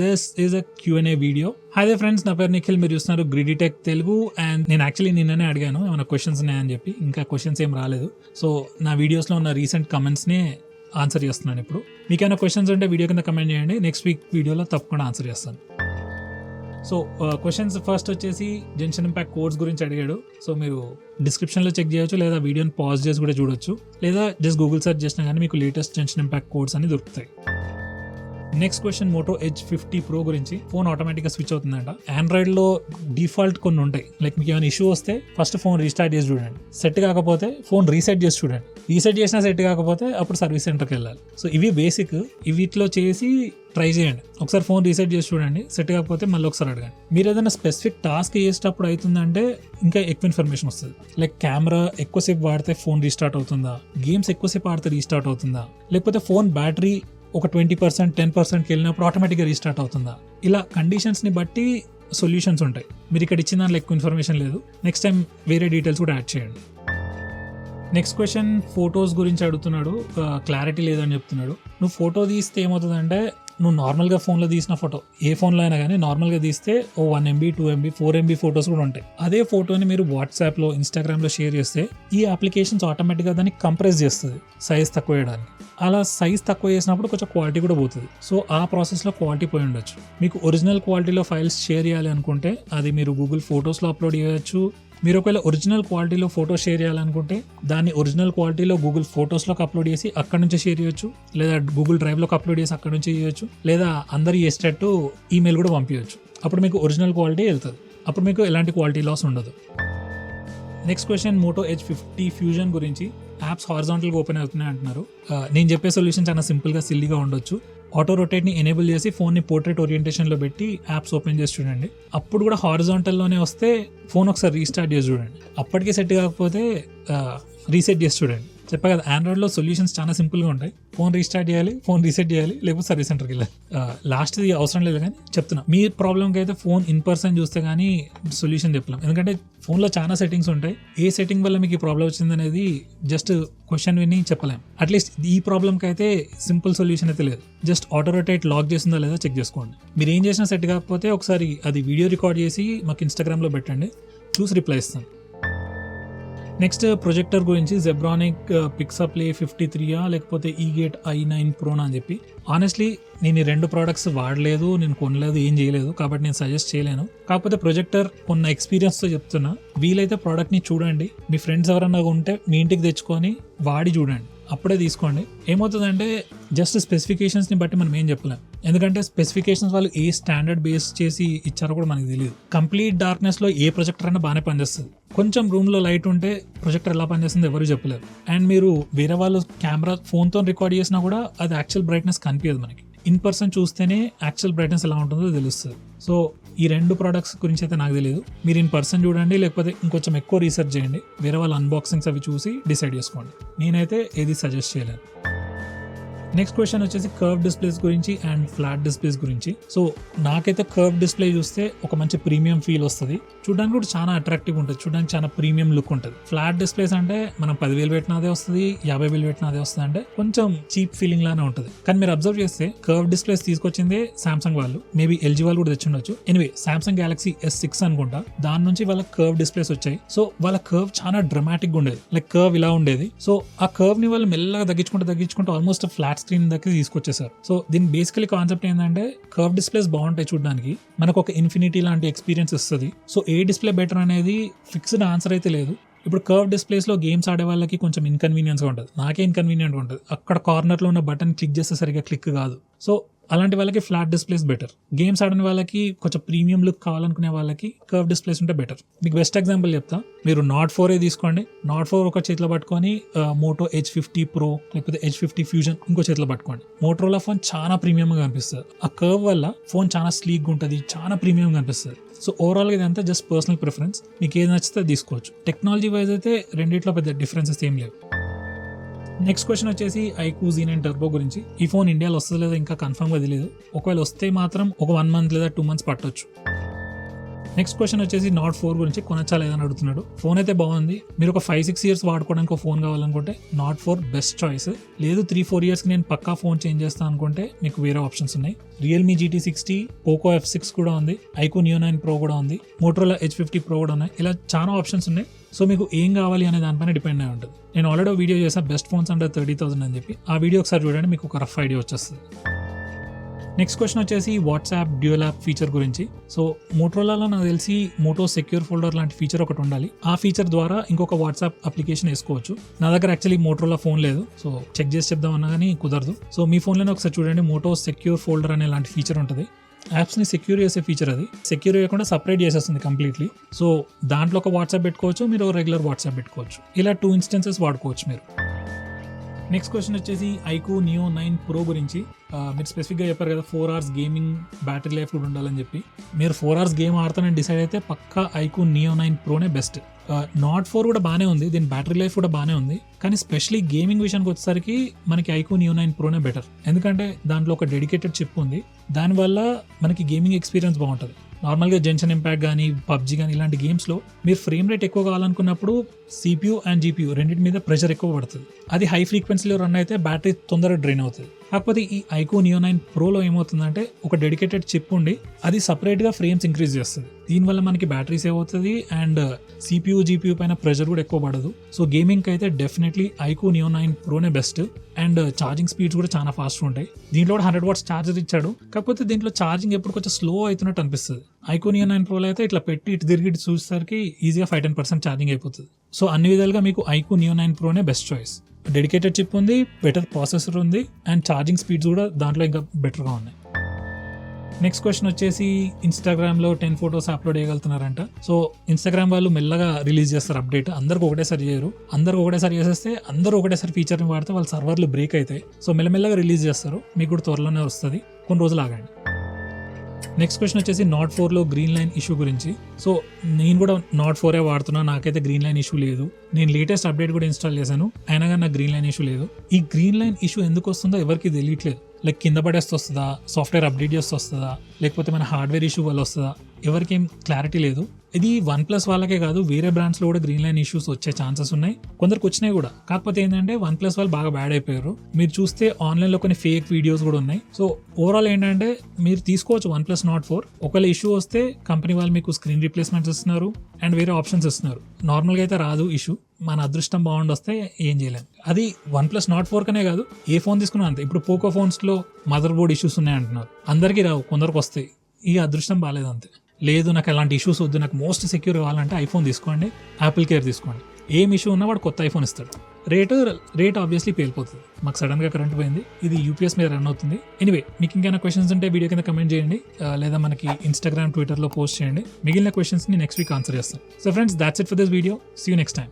This is a Q&A video. Hi friends, నా పేరు నిఖిల్, మీరు చూస్తున్నారు గ్రిడీ టెక్ తెలుగు. అండ్ నేను యాక్చువల్లీ నిన్ననే అడిగాను ఏమైనా క్వశ్చన్స్ ఉన్నాయని చెప్పి, ఇంకా క్వశ్చన్స్ ఏం రాలేదు. సో నా వీడియోస్లో ఉన్న రీసెంట్ కమెంట్స్ని ఆన్సర్ చేస్తున్నాను. ఇప్పుడు మీకు ఏమైనా క్వశ్చన్స్ ఉంటే వీడియో కింద కమెంట్ చేయండి, నెక్స్ట్ వీక్ వీడియోలో తప్పకుండా ఆన్సర్ చేస్తాను. సో క్వశ్చన్స్ ఫస్ట్ వచ్చేసి జెన్షన్ ఇంపాక్ట్ కోడ్స్ గురించి అడిగాడు. సో మీరు డిస్క్రిప్షన్లో చెక్ చేయొచ్చు, లేదా వీడియోని పాజ్ చేసి కూడా చూడొచ్చు, లేదా జస్ట్ గూగుల్ సెర్చ్ చేసినా కానీ మీకు లేటెస్ట్ జెన్షన్ ఇంపాక్ట్ కోడ్స్ అని దొరుకుతాయి. Next question, Moto Edge 50 Pro గురించి. ఫోన్ ఆటోమేటిక్గా స్విచ్ అవుతుందంట. ఆండ్రాయిడ్లో డిఫాల్ట్ కొన్ని ఉంటాయి, లైక్ మీకు ఏమైనా ఇష్యూ వస్తే ఫస్ట్ ఫోన్ రీస్టార్ట్ చేసి చూడండి, సెట్ కాకపోతే ఫోన్ రీసెట్ చేసి చూడండి, రీసెట్ చేసినా సెట్ కాకపోతే అప్పుడు సర్వీస్ సెంటర్కి వెళ్ళాలి. సో ఇవి బేసిక్, వీటిలో చేసి ట్రై చేయండి. ఒకసారి ఫోన్ రీసెట్ చేసి చూడండి, సెట్ కాకపోతే మళ్ళీ ఒకసారి అడగండి. మీరు ఏదైనా స్పెసిఫిక్ టాస్క్ చేసేటప్పుడు అవుతుందంటే ఇంకా ఎక్కువ ఇన్ఫర్మేషన్ వస్తుంది, లైక్ కెమెరా ఎక్కువసేపు వాడితే ఫోన్ రీస్టార్ట్ అవుతుందా, గేమ్స్ ఎక్కువసేపు ఆడితే రీస్టార్ట్ అవుతుందా, లేకపోతే ఫోన్ బ్యాటరీ ఒక 20%, 10%కి వెళ్ళినప్పుడు ఆటోమేటిక్గా రీస్టార్ట్ అవుతుందా. ఇలా కండిషన్స్ని బట్టి సొల్యూషన్స్ ఉంటాయి. మీరు ఇక్కడ ఇచ్చిన దాంట్లో ఎక్కువ ఇన్ఫర్మేషన్ లేదు, నెక్స్ట్ టైం వేరే డీటెయిల్స్ కూడా యాడ్ చేయండి. నెక్స్ట్ క్వశ్చన్, ఫొటోస్ గురించి అడుగుతున్నాడు. క్లారిటీ లేదని చెప్తున్నాడు. నువ్వు ఫోటో తీస్తే ఏమవుతుందంటే, నువ్వు నార్మల్గా ఫోన్లో తీసిన ఫోటో, ఏ ఫోన్లో అయినా కానీ నార్మల్గా తీస్తే 1 MB 2 MB 4 MB ఫొటోస్ కూడా ఉంటాయి. అదే ఫోటోని మీరు వాట్సాప్లో, ఇన్స్టాగ్రామ్లో షేర్ చేస్తే ఈ అప్లికేషన్స్ ఆటోమేటిక్గా దాన్ని కంప్రెస్ చేస్తుంది సైజ్ తక్కువ చేయడానికి. అలా సైజ్ తక్కువ చేసినప్పుడు కొంచెం క్వాలిటీ కూడా పోతుంది. సో ఆ ప్రాసెస్లో క్వాలిటీ పోయి ఉండొచ్చు. మీకు ఒరిజినల్ క్వాలిటీలో ఫైల్స్ షేర్ చేయాలి అనుకుంటే అది మీరు గూగుల్ ఫొటోస్లో అప్లోడ్ చేయొచ్చు. మీరు ఒకవేళ ఒరిజినల్ క్వాలిటీలో ఫోటో షేర్ చేయాలనుకుంటే దాన్ని ఒరిజినల్ క్వాలిటీలో గూగుల్ ఫొటోస్లోకి అప్లోడ్ చేసి అక్కడ నుంచి షేర్ చేయొచ్చు, లేదా గూగుల్ డ్రైవ్లోకి అప్లోడ్ చేసి అక్కడ నుంచి చేయొచ్చు, లేదా అందరు చేసేటట్టు ఈమెయిల్ కూడా పంపించవచ్చు. అప్పుడు మీకు ఒరిజినల్ క్వాలిటీ వెళ్తుంది, అప్పుడు మీకు ఎలాంటి క్వాలిటీ లాస్ ఉండదు. Next question, Moto Edge 50 Fusion గురించి. యాప్స్ హారిజాంటల్గా ఓపెన్ అవుతున్నాయి అంటున్నారు. నేను చెప్పే సొల్యూషన్ చాలా సింపుల్గా, సిల్లీగా ఉండొచ్చు. ఆటో రొటేట్ని ఎనేబుల్ చేసి ఫోన్ని పోర్ట్రేట్ ఓరియంటేషన్లో పెట్టి యాప్స్ ఓపెన్ చేసి చూడండి. అప్పుడు కూడా హారిజాంటల్లోనే వస్తే ఫోన్ ఒకసారి రీస్టార్ట్ చేసి చూడండి. అప్పటికే సెట్ కాకపోతే రీసెట్ చేసి చూడండి. చెప్పా కదా, ఆండ్రాయిడ్లో సొల్యూషన్స్ చాలా సింపుల్గా ఉంటాయి. ఫోన్ రీస్టార్ట్ చేయాలి, ఫోన్ రీసెట్ చేయాలి, లేకపోతే సర్వీస్ సెంటర్కి వెళ్ళాలి. లాస్ట్ది అవసరం లేదు, కానీ చెప్తున్నా, మీ ప్రాబ్లంకి అయితే ఫోన్ ఇన్ పర్సన్ చూస్తే కానీ సొల్యూషన్ చెప్పలేం. ఎందుకంటే ఫోన్లో చాలా సెట్టింగ్స్ ఉంటాయి. ఏ సెట్టింగ్ వల్ల మీకు ఈ ప్రాబ్లం వచ్చింది అనేది జస్ట్ క్వశ్చన్ విని చెప్పలేం. అట్లీస్ట్ ఈ ప్రాబ్లంకి అయితే సింపుల్ సొల్యూషన్ అయితే లేదు. జస్ట్ ఆటో రొటేట్ లాక్ చేసిందా లేదా చెక్ చేసుకోండి. మీరు ఏం చేసినా సెట్ కాకపోతే ఒకసారి అది వీడియో రికార్డ్ చేసి మాకు ఇన్స్టాగ్రామ్లో పెట్టండి, చూసి రిప్లై ఇస్తాను. నెక్స్ట్, ప్రొజెక్టర్ గురించి. జెబ్రానిక్ పిక్సప్లే 53 లేకపోతే ఈగేట్ i9 Pro అని చెప్పి. ఆనెస్ట్లీ నేను ఈ 2 ప్రోడక్ట్స్ వాడలేదు, నేను కొనలేదు, ఏం చేయలేదు, కాబట్టి నేను సజెస్ట్ చేయలేను. కాకపోతే ప్రొజెక్టర్ కొన్న ఎక్స్పీరియన్స్తో చెప్తున్నా, వీలైతే ప్రోడక్ట్ని చూడండి, మీ ఫ్రెండ్స్ ఎవరన్నా ఉంటే మీ ఇంటికి తెచ్చుకొని వాడి చూడండి, అప్పుడే తీసుకోండి. ఏమవుతుందంటే జస్ట్ స్పెసిఫికేషన్స్ని బట్టి మనం ఏం చెప్పలేం, ఎందుకంటే స్పెసిఫికేషన్స్ వాళ్ళు ఏ స్టాండర్డ్ బేస్ చేసి ఇచ్చారో కూడా మనకు తెలియదు. కంప్లీట్ డార్క్నెస్లో ఏ ప్రొజెక్టర్ అయినా బాగానే పనిచేస్తుంది. కొంచెం రూమ్లో లైట్ ఉంటే ప్రొజెక్టర్ ఎలా పనిచేస్తుందో ఎవరు చెప్పలేరు. అండ్ మీరు వేరే వాళ్ళు కెమెరా ఫోన్తో రికార్డ్ చేసినా కూడా అది యాక్చువల్ బ్రైట్నెస్ కనిపించదు మనకి. ఇన్ పర్సన్ చూస్తేనే యాక్చువల్ బ్రైట్నెస్ ఎలా ఉంటుందో తెలుస్తుంది. సో ఈ 2 ప్రోడక్ట్స్ గురించి అయితే నాకు తెలియదు. మీరు ఇన్ పర్సన్ చూడండి, లేకపోతే ఇంకొంచెం ఎక్కువ రీసెర్చ్ చేయండి, వేరే వాళ్ళ అన్బాక్సింగ్స్ అవి చూసి డిసైడ్ చేసుకోండి. నేనైతే ఏది సజెస్ట్ చేయలేను. నెక్స్ట్ క్వశ్చన్ వచ్చేసి కర్వ్ డిస్ప్లేస్ గురించి అండ్ ఫ్లాట్ డిస్ప్లేస్ గురించి. సో నాకైతే కర్వ్ డిస్ప్లే చూస్తే ఒక మంచి ప్రీమియం ఫీల్ వస్తుంది, చూడడానికి కూడా చాలా అట్రాక్టివ్ ఉంటుంది, చూడడానికి చాలా ప్రీమియం లుక్ ఉంటుంది. ఫ్లాట్ డిస్ప్లేస్ అంటే మనం 10,000 పెట్టినా అదే వస్తుంది, 50,000 పెట్టినా అదే వస్తుంది, అంటే కొంచెం చీప్ ఫీలింగ్ లానే ఉంటుంది. కానీ మీరు అబ్జర్వ్ చేస్తే కర్వ్ డిస్ప్లేస్ తీసుకొచ్చిందే సామ్సంగ్ వాళ్ళు, మేబీ ఎల్జీ వాళ్ళు కూడా తెచ్చుండొచ్చు. ఎనివే, సామ్సంగ్ గెలాక్సీ S6 అనుకుంటా, దాని నుంచి వాళ్ళ కర్వ్ డిస్ప్లేస్ వచ్చాయి. సో వాళ్ళ కర్వ్ చాలా డ్రమాటిక్ గా ఉండేది, లైక్ కర్వ్ ఇలా ఉండేది. సో ఆ కర్వ్ ని వాళ్ళు మెల్లగా తగ్గించుకుంటూ ఆల్మోస్ట్ ఫ్లాట్ స్క్రీన్ దగ్గర తీసుకొచ్చేసారు. సో దీని బేసికలీ కాన్సెప్ట్ ఏంటంటే, కర్వ్ డిస్ప్లేస్ బాగుంటాయి చూడడానికి, మనకు ఒక ఇన్ఫినిటీ లాంటి ఎక్స్పీరియన్స్ ఇస్తుంది. సో ఏ డిస్ప్లే బెటర్ అనేది ఫిక్స్డ్ ఆన్సర్ అయితే లేదు. ఇప్పుడు కర్వ్ డిస్ప్లేస్లో గేమ్స్ ఆడే వాళ్ళకి కొంచెం ఇన్కన్వీనియన్స్గా ఉంటుంది, నాకే ఇన్కన్వీనియంట్గా ఉంటుంది. అక్కడ కార్నర్లో ఉన్న బటన్ క్లిక్ చేస్తే సరిగా క్లిక్ కాదు. సో అలాంటి వాళ్ళకి ఫ్లాట్ డిస్ప్లేస్ బెటర్. గేమ్స్ ఆడని వాళ్ళకి, కొంచెం ప్రీమియం లుక్ కావాలనుకునే వాళ్ళకి కర్వ్ డిస్ప్లేస్ ఉంటే బెటర్. మీకు బెస్ట్ ఎగ్జాంపుల్ చెప్తా, మీరు Nord 4 తీసుకోండి. Nord 4 ఒక చేతిలో పట్టుకొని మోటో ఎడ్జ్ 50 Pro లేకపోతే ఎడ్జ్ 50 ఫ్యూజన్ ఇంకో చేతిలో పట్టుకోండి. మోటరోలా ఫోన్ చాలా ప్రీమియంగా కనిపిస్తుంది. ఆ కర్వ్ వల్ల ఫోన్ చాలా స్లీక్గా ఉంటుంది, చాలా ప్రీమియంగా కనిపిస్తుంది. సో ఓవరాల్గా ఇదంతా జస్ట్ పర్సనల్ ప్రిఫరెన్స్, మీకు ఏది నచ్చితే తీసుకోవచ్చు. టెక్నాలజీ వైజ్ అయితే రెండిట్లో పెద్ద డిఫరెన్సెస్ ఏం లేవు. నెక్స్ట్ క్వశ్చన్ వచ్చేసి iQOO Z9 టర్బో గురించి. ఈ ఫోన్ ఇండియాలో వస్తుందో లేదో ఇంకా కన్ఫర్మ్గా తెలియదు. ఒకవేళ వస్తే మాత్రం ఒక 1 month లేదా 2 months పట్టొచ్చు. నెక్స్ట్ క్వశ్చన్ వచ్చేసి నాట్ 4 గురించి కొనచ్చా లేదని అడుగుతున్నాడు. ఫోన్ అయితే బాగుంది, మీరు ఒక 5-6 ఇయర్స్ వాడుకోవడానికి ఒక ఫోన్ కావాలనుకుంటే నాట్ 4 బెస్ట్ చాయిస్. లేదు 3-4 ఇయర్స్కి నేను పక్కా ఫోన్ చేంజ్ చేస్తాను అనుకుంటే మీకు వేరే ఆప్షన్స్ ఉన్నాయి. రియల్మీ GT60, పోకో F6 కూడా ఉంది, ఐక్యూ Neo 9 Pro కూడా ఉంది, మోటరోలా H50 Pro కూడా ఉన్నాయి. ఇలా చాలా ఆప్షన్స్ ఉన్నాయి. సో మీకు ఏం కావాలి అనే దానిపైన డిపెండ్ అయి ఉంటుంది. నేను ఆల్రెడీ వీడియో చేశాను బెస్ట్ ఫోన్స్ అండర్ 30,000 అని చెప్పి, ఆ వీడియో ఒకసారి చూడండి, మీకు ఒక రఫ్ ఐడియా వచ్చేస్తుంది. నెక్స్ట్ క్వశ్చన్ వచ్చేసి వాట్సాప్ డ్యూయల్ యాప్ ఫీచర్ గురించి. సో మోటరోలాలో నాకు తెలిసి మోటో సెక్యూర్ ఫోల్డర్ లాంటి ఫీచర్ ఒకటి ఉండాలి. ఆ ఫీచర్ ద్వారా ఇంకొక వాట్సాప్ అప్లికేషన్ వేసుకోవచ్చు. నా దగ్గర యాక్చువల్లీ మోటరోలా ఫోన్ లేదు, సో చెక్ చేసి చెప్దామన్నా కానీ కుదరదు. సో మీ ఫోన్లోనే ఒకసారి చూడండి, మోటో సెక్యూర్ ఫోల్డర్ అనే లాంటి ఫీచర్ ఉంటుంది. యాప్స్ని సెక్యూర్ చేసే ఫీచర్ అది. సెక్యూర్ చేయకుండా సపరేట్ చేసేస్తుంది కంప్లీట్లీ. సో దాంట్లో ఒక వాట్సాప్ పెట్టుకోవచ్చు, మీరు రెగ్యులర్ వాట్సాప్ పెట్టుకోవచ్చు. ఇలా 2 ఇన్స్టెన్సెస్ వాడుకోవచ్చు మీరు. నెక్స్ట్ క్వశ్చన్ వచ్చేసి ఐక్యూ Neo 9 Pro గురించి. మీరు స్పెసిఫిక్గా చెప్పారు కదా 4 hours గేమింగ్ బ్యాటరీ లైఫ్ కూడా ఉండాలని చెప్పి. మీరు 4 hours గేమ్ ఆడతానని డిసైడ్ అయితే పక్కా ఐక్యూ Neo 9 Proనే బెస్ట్. నాట్ 4 కూడా బాగానే ఉంది, దీని బ్యాటరీ లైఫ్ కూడా బాగానే ఉంది, కానీ స్పెషలీ గేమింగ్ విషయానికి వచ్చేసరికి మనకి ఐక్యూ Neo 9 Proనే బెటర్. ఎందుకంటే దాంట్లో ఒక డెడికేటెడ్ చిప్ ఉంది, దానివల్ల మనకి గేమింగ్ ఎక్స్పీరియన్స్ బాగుంటుంది. నార్మల్గా జెన్షన్ ఇంపాక్ట్ కానీ పబ్జీ కానీ ఇలాంటి గేమ్స్లో మీరు ఫ్రేమ్ రేట్ ఎక్కువ కావాలనుకున్నప్పుడు CPU అండ్ GPU రెండింటి మీద ప్రెషర్ ఎక్కువ పడుతుంది. అది హై ఫ్రీక్వెన్సీలో రన్ అయితే బ్యాటరీ తొందరగా డ్రైన్ అవుతుంది. కాకపోతే ఈ ఐక్యూ Neo 9 Proలో ఏమవుతుందంటే ఒక డెడికేటెడ్ చిప్ ఉండి అది సపరేట్గా ఫ్రేమ్స్ ఇంక్రీజ్ చేస్తుంది. దీనివల్ల మనకి బ్యాటరీ సేవ్ అవుతుంది అండ్ CPU GPU పైన ప్రెషర్ కూడా ఎక్కువ పడదు. సో గేమింగ్కి అయితే డెఫినెట్లీ ఐక్యూ Neo 9 Proనే బెస్ట్. అండ్ ఛార్జింగ్ స్పీడ్స్ కూడా చాలా ఫాస్ట్ ఉంటాయి. దీంట్లో కూడా 100 watts ఛార్జర్ ఇచ్చాడు, కాకపోతే దీంట్లో ఛార్జింగ్ ఎప్పుడు కొంచెం స్లో అవుతున్నట్టు అనిపిస్తుంది. ఐక్యూ Neo 9 Proలో అయితే ఇట్లా పెట్టి ఇటు తిరిగి ఇటు చూసేసరికి ఈజీగా 5-10% ఛార్జింగ్ అయిపోతుంది. సో అన్ని విధాలుగా మీకు ఐక్యూ Neo 9 Proనే బెస్ట్ చాయిస్. డెడికేటెడ్ చిప్ ఉంది, బెటర్ ప్రాసెసర్ ఉంది, అండ్ ఛార్జింగ్ స్పీడ్స్ కూడా దాంట్లో ఇంకా బెటర్గా ఉన్నాయి. నెక్స్ట్ క్వశ్చన్ వచ్చేసి ఇన్స్టాగ్రామ్లో 10 photos అప్లోడ్ చేయగలుగుతున్నారంట. సో ఇన్స్టాగ్రామ్ వాళ్ళు మెల్లగా రిలీజ్ చేస్తారు అప్డేట్. అందరికి ఒకటేసారి చేయరు, అందరికి ఒకటేసారి చేసేస్తే అందరూ ఒకటేసారి ఫీచర్ని వాడితే వాళ్ళ సర్వర్లు బ్రేక్ అవుతాయి. సో మెల్లమెల్లగా రిలీజ్ చేస్తారు, మీకు కూడా త్వరలోనే వస్తుంది, కొన్ని రోజులు ఆగండి. నెక్స్ట్ క్వశ్చన్ వచ్చేసి నాట్ 4లో గ్రీన్ లైన్ ఇష్యూ గురించి. సో నేను కూడా నాట్ 4 వాడుతున్నా, నాకైతే గ్రీన్ లైన్ ఇష్యూ లేదు. నేను లేటెస్ట్ అప్డేట్ కూడా ఇన్స్టాల్ చేశాను, అయినా కానీ నాకు గ్రీన్ లైన్ ఇష్యూ లేదు. ఈ గ్రీన్ లైన్ ఇష్యూ ఎందుకు వస్తుందో ఎవరికి తెలియట్లేదు. లైక్ కింద పడేస్తే వస్తుందా, సాఫ్ట్వేర్ అప్డేట్ చేస్తే వస్తుందా, లేకపోతే మన హార్డ్వేర్ ఇష్యూ వల్ల వస్తుందా, ఎవరికి ఏం క్లారిటీ లేదు. ఇది OnePlus వాళ్ళకే కాదు, వేరే బ్రాండ్స్లో కూడా గ్రీన్ లైన్ ఇష్యూస్ వచ్చే ఛాన్సెస్ ఉన్నాయి, కొందరికి వచ్చినాయి కూడా. కాకపోతే ఏంటంటే OnePlus వాళ్ళు బాగా బ్యాడ్ అయిపోయారు. మీరు చూస్తే ఆన్లైన్లో కొన్ని ఫేక్ వీడియోస్ కూడా ఉన్నాయి. సో ఓవరాల్ ఏంటంటే మీరు తీసుకోవచ్చు OnePlus Nord 4. ఒకవేళ ఇష్యూ వస్తే కంపెనీ వాళ్ళు మీకు స్క్రీన్ రీప్లేస్మెంట్స్ ఇస్తున్నారు అండ్ వేరే ఆప్షన్స్ ఇస్తున్నారు. నార్మల్గా అయితే రాదు ఇష్యూ, మన అదృష్టం బాగుండి వస్తే ఏం చేయలేం. అది OnePlus Nord 4 కనే కాదు, ఏ ఫోన్ తీసుకున్నా అంతే. ఇప్పుడు పోకో ఫోన్స్లో మదర్ బోర్డ్ ఇష్యూస్ ఉన్నాయి అంటున్నారు, అందరికీ రావు, కొందరికి వస్తాయి. ఈ అదృష్టం బాగాలేదు అంతే. లేదు నాకు అలాంటి ఇష్యూస్ వద్దు, నాకు మోస్ట్ సెక్యూర్ కావాలంటే ఐఫోన్ తీసుకోండి, యాపిల్ కేర్ తీసుకోండి. ఏం ఇష్యూ ఉన్నా వాడు కొత్త ఐఫోన్ ఇస్తాడు. రేట్ ఆబ్వియస్లీ పేలిపోతుంది. మాకు సడన్గా కరెంట్ పోయింది, ఇది UPS మీద రన్ అవుతుంది. ఎనీవే, మీకు ఇంకైనా క్వశ్చన్స్ ఉంటే వీడియో కింద కమెంట్ చేయండి, లేదా మనకి ఇన్స్టాగ్రామ్, ట్విట్టర్లో పోస్ట్ చేయండి. మిగిలిన క్వశ్చన్స్ని నెక్స్ట్ వీక్ ఆన్సర్ చేస్తాం. So friends, that's it for this video. See you next time.